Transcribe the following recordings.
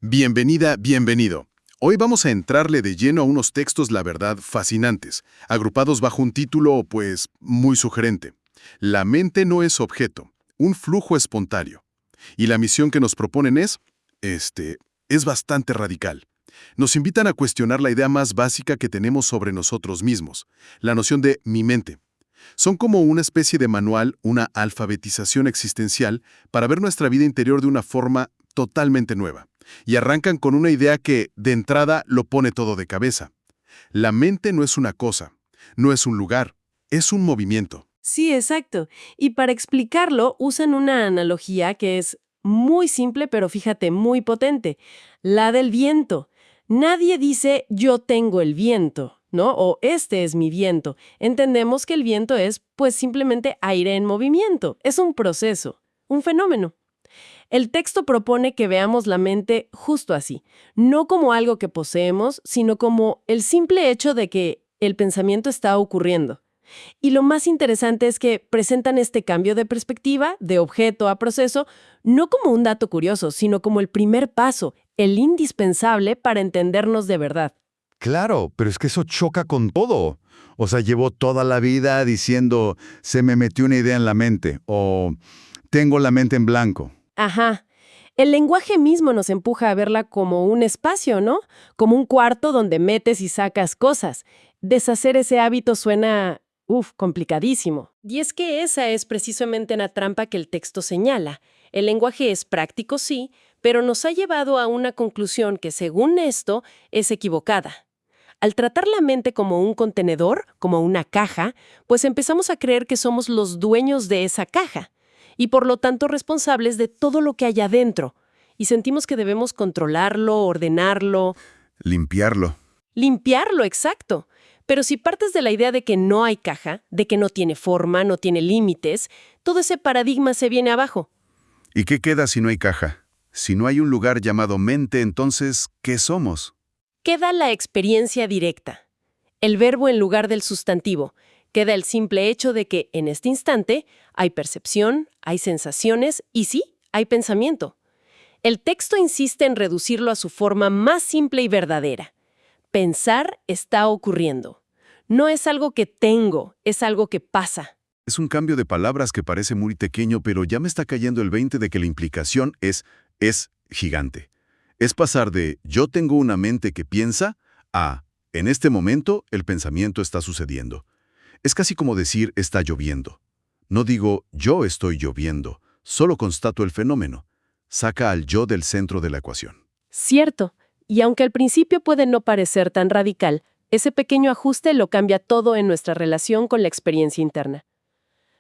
Bienvenida, bienvenido. Hoy vamos a entrarle de lleno a unos textos, la verdad, fascinantes, agrupados bajo un título, pues, muy sugerente. La mente no es objeto, un flujo espontáneo. Y la misión que nos proponen es bastante radical. Nos invitan a cuestionar la idea más básica que tenemos sobre nosotros mismos, la noción de mi mente. Son como una especie de manual, una alfabetización existencial para ver nuestra vida interior de una forma totalmente nueva. Y arrancan con una idea que, de entrada, lo pone todo de cabeza. La mente no es una cosa, no es un lugar, es un movimiento. Sí, exacto. Y para explicarlo usan una analogía que es muy simple, pero fíjate, muy potente. La del viento. Nadie dice yo tengo el viento, ¿no? O este es mi viento. Entendemos que el viento es, pues, simplemente aire en movimiento. Es un proceso, un fenómeno. El texto propone que veamos la mente justo así, no como algo que poseemos, sino como el simple hecho de que el pensamiento está ocurriendo. Y lo más interesante es que presentan este cambio de perspectiva, de objeto a proceso, no como un dato curioso, sino como el primer paso, el indispensable para entendernos de verdad. Claro, pero es que eso choca con todo. O sea, llevo toda la vida diciendo, se me metió una idea en la mente, o tengo la mente en blanco. Ajá. El lenguaje mismo nos empuja a verla como un espacio, ¿no? Como un cuarto donde metes y sacas cosas. Deshacer ese hábito suena, complicadísimo. Y es que esa es precisamente la trampa que el texto señala. El lenguaje es práctico, sí, pero nos ha llevado a una conclusión que, según esto, es equivocada. Al tratar la mente como un contenedor, como una caja, pues empezamos a creer que somos los dueños de esa caja y por lo tanto responsables de todo lo que hay adentro. Y sentimos que debemos controlarlo, ordenarlo, Limpiarlo. limpiarlo, exacto. Pero si partes de la idea de que no hay caja, de que no tiene forma, no tiene límites, todo ese paradigma se viene abajo. ¿Y qué queda si no hay caja? Si no hay un lugar llamado mente, entonces, ¿qué somos? Queda la experiencia directa, el verbo en lugar del sustantivo. Queda el simple hecho de que, en este instante, hay percepción, hay sensaciones y sí, hay pensamiento. El texto insiste en reducirlo a su forma más simple y verdadera. Pensar está ocurriendo. No es algo que tengo, es algo que pasa. Es un cambio de palabras que parece muy pequeño, pero ya me está cayendo el 20 de que la implicación es gigante. Es pasar de yo tengo una mente que piensa a en este momento el pensamiento está sucediendo. Es casi como decir está lloviendo. No digo yo estoy lloviendo, solo constato el fenómeno. Saca al yo del centro de la ecuación. Cierto, y aunque al principio puede no parecer tan radical, ese pequeño ajuste lo cambia todo en nuestra relación con la experiencia interna.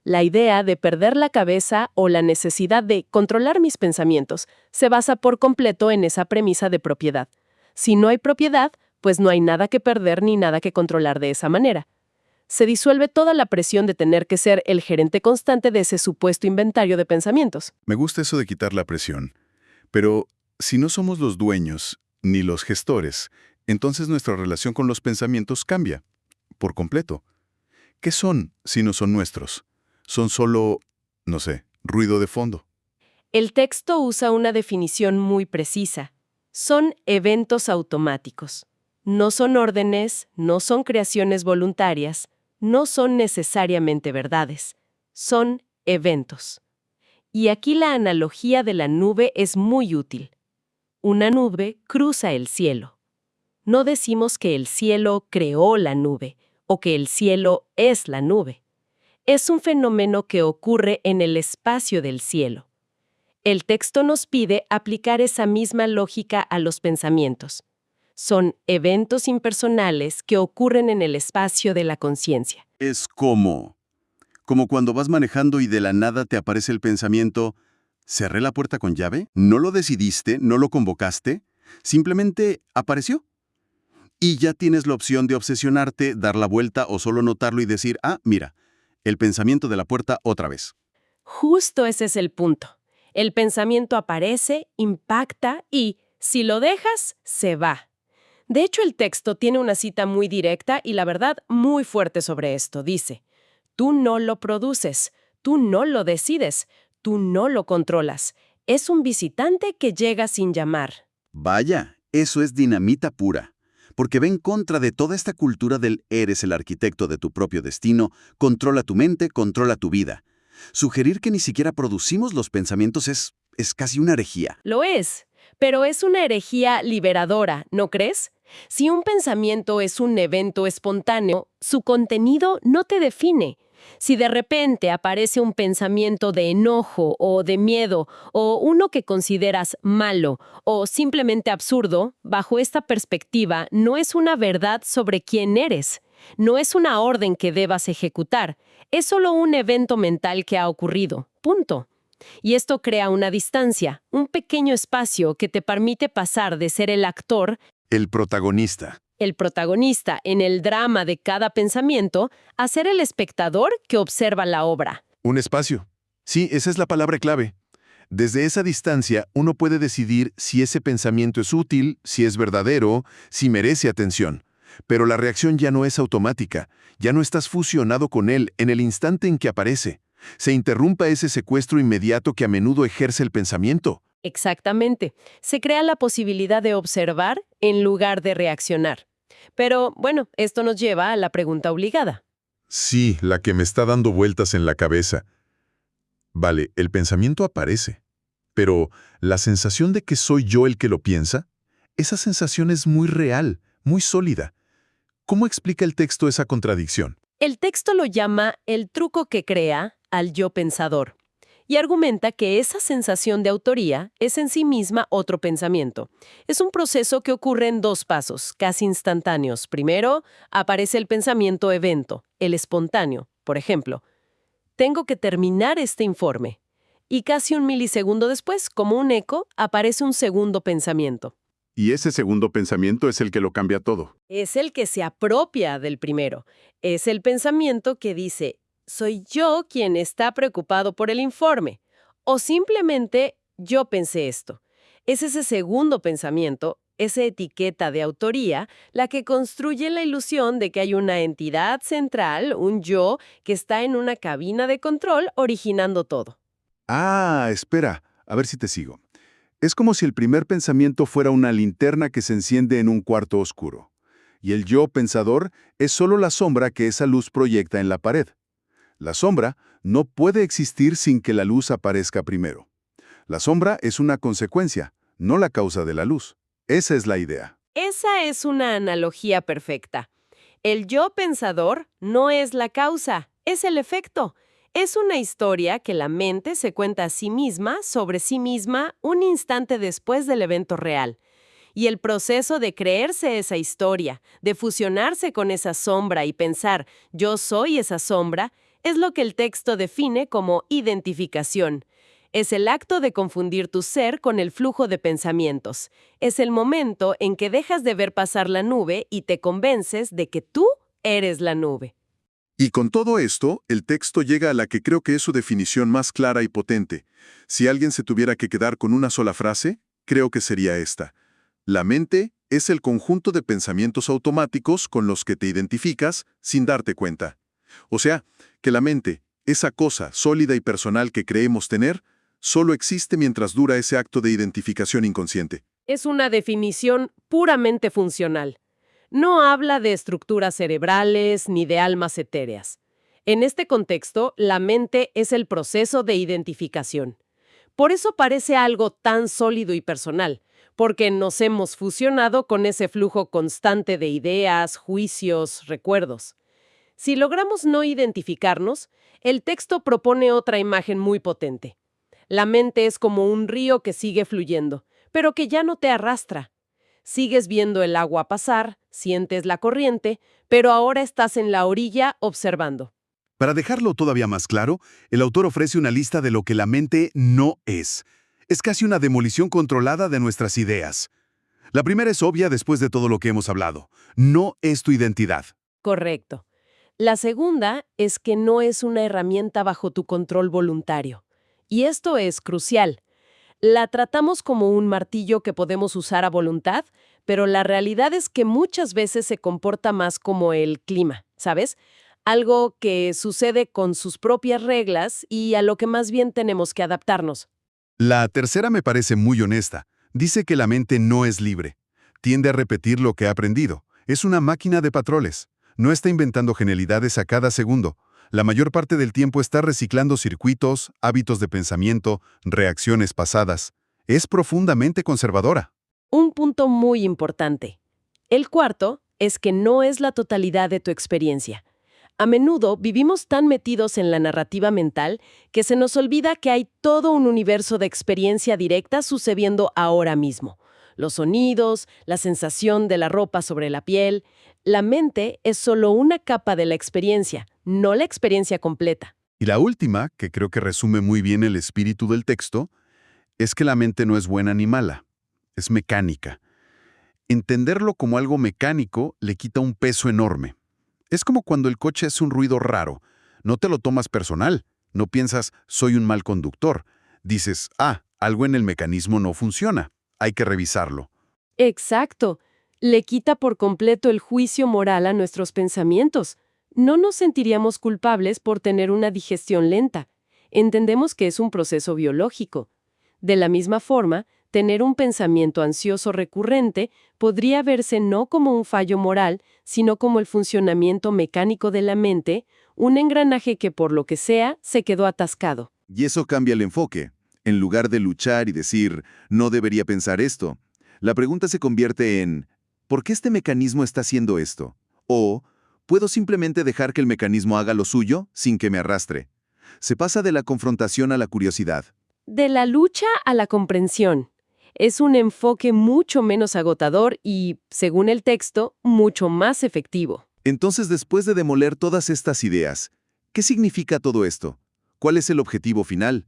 La idea de perder la cabeza o la necesidad de controlar mis pensamientos se basa por completo en esa premisa de propiedad. Si no hay propiedad, pues no hay nada que perder ni nada que controlar de esa manera. Se disuelve toda la presión de tener que ser el gerente constante de ese supuesto inventario de pensamientos. Me gusta eso de quitar la presión. Pero si no somos los dueños ni los gestores, entonces nuestra relación con los pensamientos cambia, por completo. ¿Qué son si no son nuestros? Son solo, no sé, ruido de fondo. El texto usa una definición muy precisa. Son eventos automáticos. No son órdenes, no son creaciones voluntarias, no son necesariamente verdades. Son eventos. Y aquí la analogía de la nube es muy útil. Una nube cruza el cielo. No decimos que el cielo creó la nube o que el cielo es la nube. Es un fenómeno que ocurre en el espacio del cielo. El texto nos pide aplicar esa misma lógica a los pensamientos. Son eventos impersonales que ocurren en el espacio de la conciencia. Es como cuando vas manejando y de la nada te aparece el pensamiento, ¿cerré la puerta con llave? ¿No lo decidiste? ¿No lo convocaste? Simplemente apareció. Y ya tienes la opción de obsesionarte, dar la vuelta o solo notarlo y decir, mira, el pensamiento de la puerta otra vez. Justo ese es el punto. El pensamiento aparece, impacta y, si lo dejas, se va. De hecho, el texto tiene una cita muy directa y, la verdad, muy fuerte sobre esto. Dice, tú no lo produces, tú no lo decides, tú no lo controlas. Es un visitante que llega sin llamar. Vaya, eso es dinamita pura, porque va en contra de toda esta cultura del eres el arquitecto de tu propio destino, controla tu mente, controla tu vida. Sugerir que ni siquiera producimos los pensamientos es casi una herejía. Lo es, pero es una herejía liberadora, ¿no crees? Si un pensamiento es un evento espontáneo, su contenido no te define. Si de repente aparece un pensamiento de enojo o de miedo o uno que consideras malo o simplemente absurdo, bajo esta perspectiva no es una verdad sobre quién eres. No es una orden que debas ejecutar. Es solo un evento mental que ha ocurrido. Punto. Y esto crea una distancia, un pequeño espacio que te permite pasar de ser el actor, El protagonista. el protagonista en el drama de cada pensamiento, a ser el espectador que observa la obra. Un espacio. Sí, esa es la palabra clave. Desde esa distancia, uno puede decidir si ese pensamiento es útil, si es verdadero, si merece atención. Pero la reacción ya no es automática, ya no estás fusionado con él en el instante en que aparece. Se interrumpa ese secuestro inmediato que a menudo ejerce el pensamiento. Exactamente. Se crea la posibilidad de observar en lugar de reaccionar. Pero, bueno, esto nos lleva a la pregunta obligada. Sí, la que me está dando vueltas en la cabeza. Vale, el pensamiento aparece. Pero, ¿la sensación de que soy yo el que lo piensa? Esa sensación es muy real, muy sólida. ¿Cómo explica el texto esa contradicción? El texto lo llama el truco que crea al yo pensador y argumenta que esa sensación de autoría es en sí misma otro pensamiento. Es un proceso que ocurre en dos pasos, casi instantáneos. Primero, aparece el pensamiento evento, el espontáneo. Por ejemplo, tengo que terminar este informe. Y casi un milisegundo después, como un eco, aparece un segundo pensamiento. Y ese segundo pensamiento es el que lo cambia todo. Es el que se apropia del primero. Es el pensamiento que dice, soy yo quien está preocupado por el informe. O simplemente, yo pensé esto. Es ese segundo pensamiento, esa etiqueta de autoría, la que construye la ilusión de que hay una entidad central, un yo, que está en una cabina de control originando todo. Ah, espera, a ver si te sigo. Es como si el primer pensamiento fuera una linterna que se enciende en un cuarto oscuro. Y el yo pensador es solo la sombra que esa luz proyecta en la pared. La sombra no puede existir sin que la luz aparezca primero. La sombra es una consecuencia, no la causa de la luz. Esa es la idea. Esa es una analogía perfecta. El yo pensador no es la causa, es el efecto. Es una historia que la mente se cuenta a sí misma sobre sí misma un instante después del evento real. Y el proceso de creerse esa historia, de fusionarse con esa sombra y pensar «yo soy esa sombra», es lo que el texto define como identificación. Es el acto de confundir tu ser con el flujo de pensamientos. Es el momento en que dejas de ver pasar la nube y te convences de que tú eres la nube. Y con todo esto, el texto llega a la que creo que es su definición más clara y potente. Si alguien se tuviera que quedar con una sola frase, creo que sería esta. La mente es el conjunto de pensamientos automáticos con los que te identificas sin darte cuenta. O sea, que la mente, esa cosa sólida y personal que creemos tener, solo existe mientras dura ese acto de identificación inconsciente. Es una definición puramente funcional. No habla de estructuras cerebrales ni de almas etéreas. En este contexto, la mente es el proceso de identificación. Por eso parece algo tan sólido y personal, porque nos hemos fusionado con ese flujo constante de ideas, juicios, recuerdos. Si logramos no identificarnos, el texto propone otra imagen muy potente. La mente es como un río que sigue fluyendo, pero que ya no te arrastra. Sigues viendo el agua pasar, sientes la corriente, pero ahora estás en la orilla observando. Para dejarlo todavía más claro, el autor ofrece una lista de lo que la mente no es. Es casi una demolición controlada de nuestras ideas. La primera es obvia después de todo lo que hemos hablado. No es tu identidad. Correcto. La segunda es que no es una herramienta bajo tu control voluntario. Y esto es crucial. La tratamos como un martillo que podemos usar a voluntad, pero la realidad es que muchas veces se comporta más como el clima, ¿sabes? Algo que sucede con sus propias reglas y a lo que más bien tenemos que adaptarnos. La tercera me parece muy honesta. Dice que la mente no es libre. Tiende a repetir lo que ha aprendido. Es una máquina de patrones. No está inventando genialidades a cada segundo. La mayor parte del tiempo está reciclando circuitos, hábitos de pensamiento, reacciones pasadas. Es profundamente conservadora. Un punto muy importante. El cuarto es que no es la totalidad de tu experiencia. A menudo vivimos tan metidos en la narrativa mental que se nos olvida que hay todo un universo de experiencia directa sucediendo ahora mismo. Los sonidos, la sensación de la ropa sobre la piel. La mente es solo una capa de la experiencia, no la experiencia completa. Y la última, que creo que resume muy bien el espíritu del texto, es que la mente no es buena ni mala. Es mecánica. Entenderlo como algo mecánico le quita un peso enorme. Es como cuando el coche hace un ruido raro. No te lo tomas personal. No piensas, soy un mal conductor. Dices, algo en el mecanismo no funciona. Hay que revisarlo. Exacto. Le quita por completo el juicio moral a nuestros pensamientos. No nos sentiríamos culpables por tener una digestión lenta. Entendemos que es un proceso biológico. De la misma forma, tener un pensamiento ansioso recurrente podría verse no como un fallo moral, sino como el funcionamiento mecánico de la mente, un engranaje que por lo que sea se quedó atascado. Y eso cambia el enfoque. En lugar de luchar y decir, no debería pensar esto, la pregunta se convierte en, ¿por qué este mecanismo está haciendo esto? O, ¿puedo simplemente dejar que el mecanismo haga lo suyo sin que me arrastre? Se pasa de la confrontación a la curiosidad. De la lucha a la comprensión. Es un enfoque mucho menos agotador y, según el texto, mucho más efectivo. Entonces, después de demoler todas estas ideas, ¿qué significa todo esto? ¿Cuál es el objetivo final?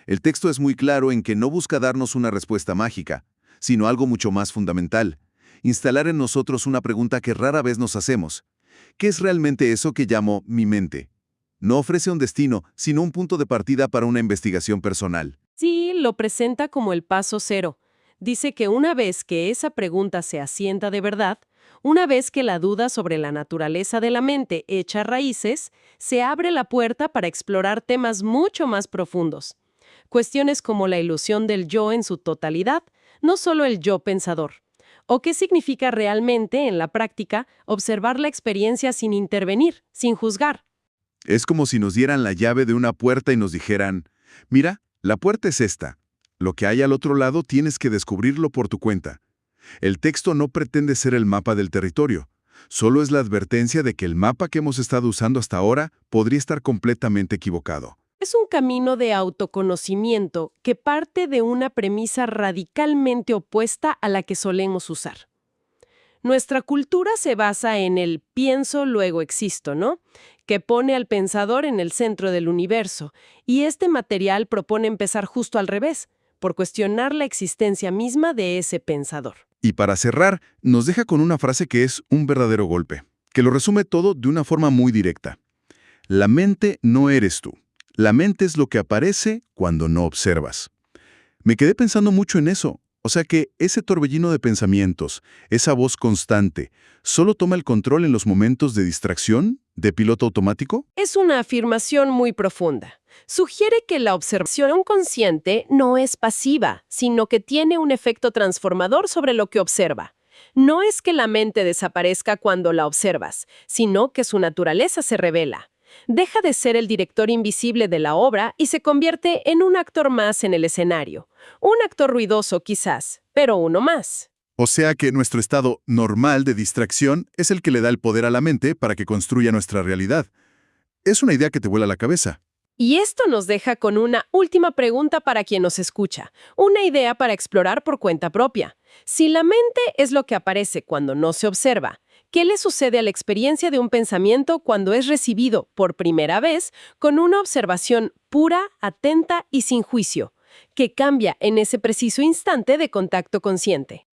El texto es muy claro en que no busca darnos una respuesta mágica, sino algo mucho más fundamental: instalar en nosotros una pregunta que rara vez nos hacemos. ¿Qué es realmente eso que llamo mi mente? No ofrece un destino, sino un punto de partida para una investigación personal. Sí, lo presenta como el paso cero. Dice que una vez que esa pregunta se asienta de verdad, una vez que la duda sobre la naturaleza de la mente echa raíces, se abre la puerta para explorar temas mucho más profundos. Cuestiones como la ilusión del yo en su totalidad, no solo el yo pensador. O qué significa realmente, en la práctica, observar la experiencia sin intervenir, sin juzgar. Es como si nos dieran la llave de una puerta y nos dijeran, mira, la puerta es esta. Lo que hay al otro lado tienes que descubrirlo por tu cuenta. El texto no pretende ser el mapa del territorio. Solo es la advertencia de que el mapa que hemos estado usando hasta ahora podría estar completamente equivocado. Es un camino de autoconocimiento que parte de una premisa radicalmente opuesta a la que solemos usar. Nuestra cultura se basa en el pienso, luego existo, ¿no? Que pone al pensador en el centro del universo, y este material propone empezar justo al revés, por cuestionar la existencia misma de ese pensador. Y para cerrar, nos deja con una frase que es un verdadero golpe, que lo resume todo de una forma muy directa. La mente no eres tú. La mente es lo que aparece cuando no observas. Me quedé pensando mucho en eso. O sea que ese torbellino de pensamientos, esa voz constante, ¿solo toma el control en los momentos de distracción, de piloto automático? Es una afirmación muy profunda. Sugiere que la observación consciente no es pasiva, sino que tiene un efecto transformador sobre lo que observa. No es que la mente desaparezca cuando la observas, sino que su naturaleza se revela. Deja de ser el director invisible de la obra y se convierte en un actor más en el escenario. Un actor ruidoso quizás, pero uno más. O sea que nuestro estado normal de distracción es el que le da el poder a la mente para que construya nuestra realidad. Es una idea que te vuela la cabeza. Y esto nos deja con una última pregunta para quien nos escucha, una idea para explorar por cuenta propia. Si la mente es lo que aparece cuando no se observa, ¿qué le sucede a la experiencia de un pensamiento cuando es recibido por primera vez con una observación pura, atenta y sin juicio, que cambia en ese preciso instante de contacto consciente?